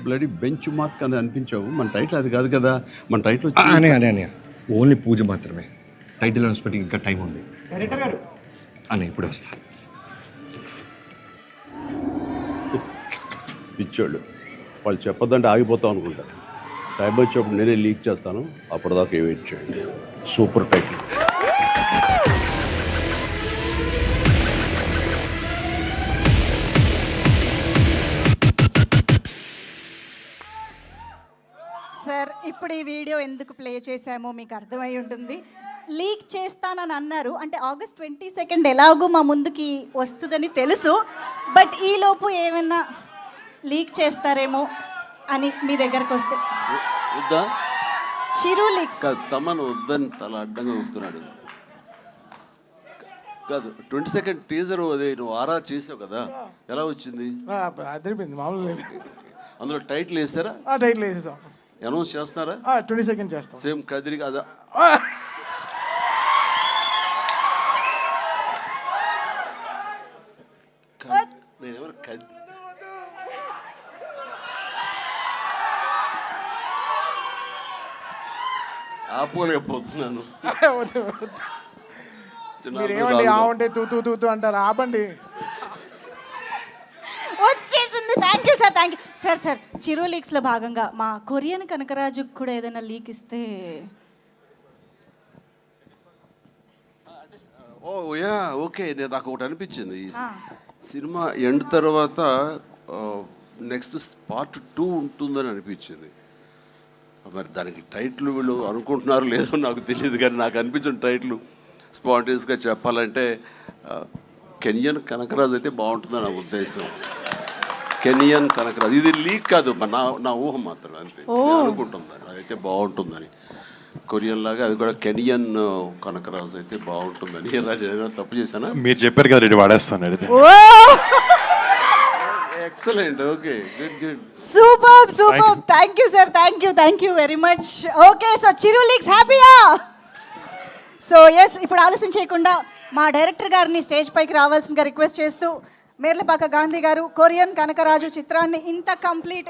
Bloody bench mark అని అనిపించావు. మన title అది కాదు కదా. మన టైటిల్ అనే ఓన్లీ పూజ మాత్రమే. టైటిల్ అనౌన్స్మెంట్ ఇంకా టైం ఉంది అని ఇప్పుడు వస్తా. పిచ్చోళ్ళు వాళ్ళు చెప్పొద్దంటే ఆగిపోతాం అనుకుంటా. టైం వచ్చేప్పుడు నేనే లీక్ చేస్తాను. అప్పటిదాకా వెయిట్ చేయండి. Super title. సార్, ఇప్పుడు ఈ వీడియో ఎందుకు ప్లే చేశామో మీకు అర్థమై ఉంటుంది. లీక్ చేస్తానని అన్నారు, అంటే August 22 ఎలాగో మా ముందుకి వస్తుందని తెలుసు. బట్ ఈలోపు ఏమైనా లీక్ చేస్తారేమో అని మీ దగ్గరకు వస్తే. వద్దా? చిరు లీక్స్ తమను వద్దని తల అడ్డంగా ఊపుతున్నాడు. కాదు, 22 టీజర్ అదే నువ్వు ఆరా చేసావు కదా, ఎలా వచ్చింది? అదిరిపోయింది, మామూలు. అందులో టైటిల్ వేస్తారా? టైటిల్ వేసేసాం. అనౌన్స్ చేస్తారా? 22 చేస్తాం. సేమ్ కదిరి కదా. నేనెవరు ఆపోలేకపోతున్నాను. మీరేమండి ఆ ఉంటే తూ అంటారు, ఆపండి. వచ్చేసింది. Thank you sir, thank you sir. Sir, Chiru లీక్స్లో భాగంగా మా కొరియన్ కనకరాజుకు కూడా ఏదైనా లీక్ ఇస్తే. Oh yeah, okay. నాకు ఒకటి అనిపించింది, ఈ సినిమా ఎండ్ తర్వాత నెక్స్ట్ పార్ట్ 2 ఉంటుందని అనిపించింది. మరి దానికి టైటిల్ వీళ్ళు అనుకుంటున్నారో లేదో నాకు తెలియదు, కానీ నాకు అనిపించిన టైటిల్ స్పాంటేనియస్గా చెప్పాలంటే కెనియన్ కనకరాజు అయితే బాగుంటుందని నా ఉద్దేశం. కెనియన్ కనకరాజు, ఇది లీక్ కాదు, నా ఊహ మాత్రం, అంతే. అనుకుంటుందని అదైతే బాగుంటుందని. కొరియన్ లాగా అది కూడా కెనియన్ కనకరాజు అయితే బాగుంటుందని. ఎలా తప్పు చేశానా? మీరు చెప్పారు కదా, రెడీ వాడేస్తాను. Excellent, okay, good good, super super. Thank you sir, thank you very much. Okay, so Chiru leaks హ్యాపీయా? సో ఎస్, ఇప్పుడు ఆలస్యం చేయకుండా మా డైరెక్టర్ గారిని స్టేజ్ పైకి రావాల్సిందిగా రిక్వెస్ట్ చేస్తూ, మేర్లపాక గాంధీ గారు కొరియన్ కనకరాజు చిత్రాన్ని ఇంత కంప్లీట్